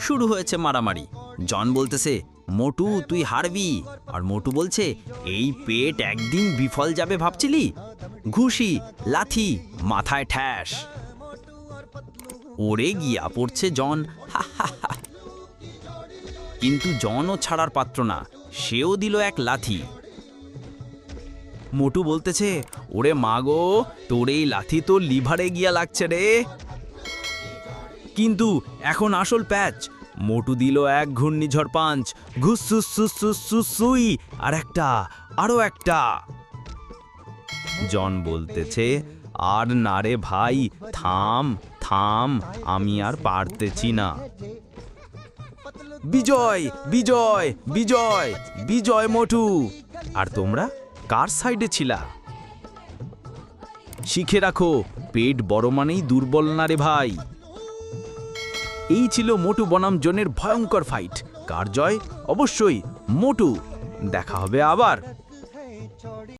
শুরু হয়েছে মারামারি। জন বলতেছে, মোটু তুই হারবি, আর মোটু বলছে, এই পেট একদিন বিফল যাবে ভাবছিলি? ঘুষি, লাথি, মাথায় ঠ্যাস। ওরে গিয়া পড়ছে জন, হা হা হা। কিন্তু জনও ছাড়ার পাত্র না, সেও দিল এক লাথি। মোটু বলতেছে, ওরে মাগো, তোর এই লাথি তো লিভারে গিয়া লাগছে রে। কিন্তু এখন আসল প্যাচ। মোটু দিল এক ঘূর্ণিঝড় পাঞ্চ, ঘুসুসুসুসুসুই, আর একটা, আরো একটা। জন বলতেছে, আর না রে ভাই, থাম থাম, আমি আর পারতেছি না। বিজয় বিজয় বিজয় বিজয় মোটু। আর তোমরা কার সাইডে ছিলা? শিখে রাখো, পেট বড় মানেই দুর্বল না রে ভাই। এই ছিল মোটু বনাম জনের ভয়ঙ্কর ফাইট। কার জয়? অবশ্যই মোটু। দেখা হবে আবার।